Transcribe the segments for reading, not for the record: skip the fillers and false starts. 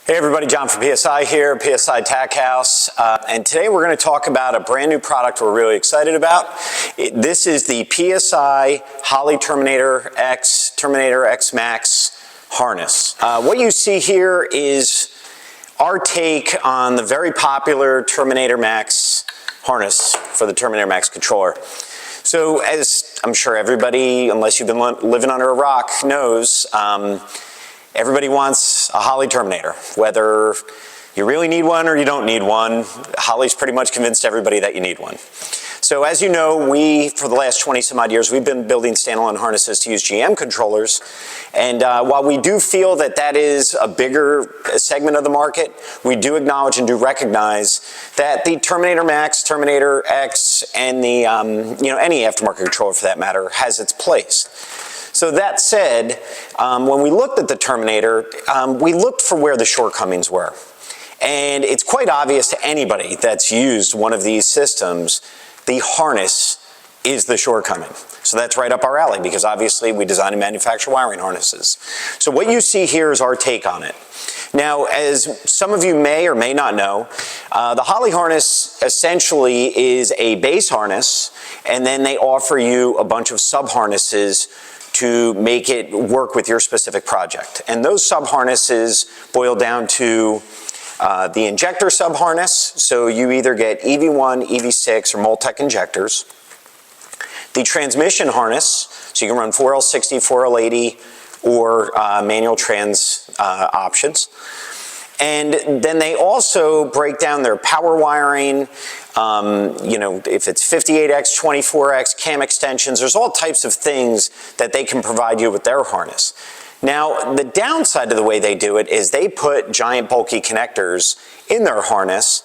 Hey everybody, John from PSI here, PSI Tack House, and today we're going to talk about a brand new product we're really excited about. This is the PSI Holley Terminator X Max Harness. What you see here is our take on the very popular Terminator Max harness for the Terminator Max controller. So as I'm sure everybody, unless you've been living under a rock, knows, everybody wants a Holley Terminator. Whether you really need one or you don't need one, Holley's pretty much convinced everybody that you need one. So as you know, for the last 20 some odd years, we've been building standalone harnesses to use GM controllers. And while we do feel that that is a bigger segment of the market, we do acknowledge and do recognize that the Terminator Max, Terminator X, and the any aftermarket controller for that matter has its place. So that said, when we looked at the Terminator, we looked for where the shortcomings were. And it's quite obvious to anybody that's used one of these systems, the harness is the shortcoming. So that's right up our alley because obviously we design and manufacture wiring harnesses. So what you see here is our take on it. Now, as some of you may or may not know, the Holley harness essentially is a base harness, and then they offer you a bunch of sub-harnesses to make it work with your specific project. And those sub-harnesses boil down to the injector sub-harness, so you either get EV1, EV6, or Multec injectors. The transmission harness, so you can run 4L60, 4L80, or manual trans options. And then they also break down their power wiring, if it's 58X, 24X, cam extensions, there's all types of things that they can provide you with their harness. Now, the downside to the way they do it is they put giant bulky connectors in their harness,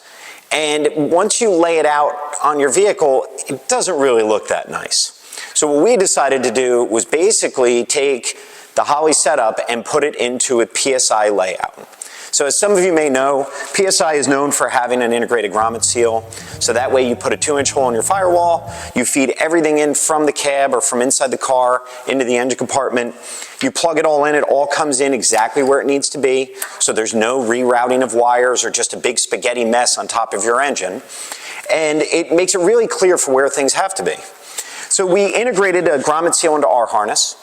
and once you lay it out on your vehicle, it doesn't really look that nice. So what we decided to do was basically take the Holley setup and put it into a PSI layout. So as some of you may know, PSI is known for having an integrated grommet seal. So that way you put a 2-inch hole in your firewall, you feed everything in from the cab or from inside the car into the engine compartment. You plug it all in, it all comes in exactly where it needs to be. So there's no rerouting of wires or just a big spaghetti mess on top of your engine. And it makes it really clear for where things have to be. So we integrated a grommet seal into our harness.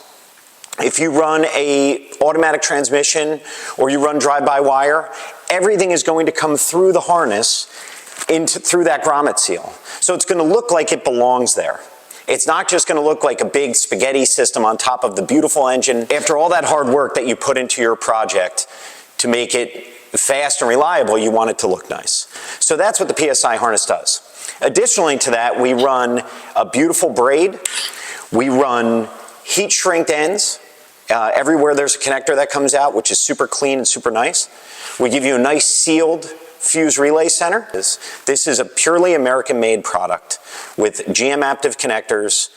If you run an automatic transmission or you run drive-by-wire, everything is going to come through the harness through that grommet seal. So it's going to look like it belongs there. It's not just going to look like a big spaghetti system on top of the beautiful engine. After all that hard work that you put into your project to make it fast and reliable, you want it to look nice. So that's what the PSI harness does. Additionally to that, we run a beautiful braid. We run heat shrinked ends. Everywhere there's a connector that comes out, which is super clean and super nice. We give you a nice sealed fuse relay center. This is a purely American-made product with GM active connectors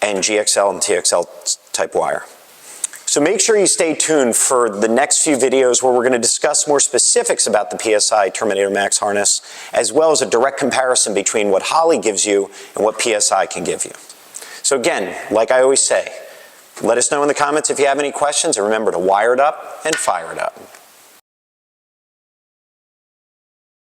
and GXL and TXL type wire. So make sure you stay tuned for the next few videos where we're going to discuss more specifics about the PSI Terminator Max harness, as well as a direct comparison between what Holley gives you and what PSI can give you. So again, like I always say, let us know in the comments if you have any questions, and remember to wire it up and fire it up.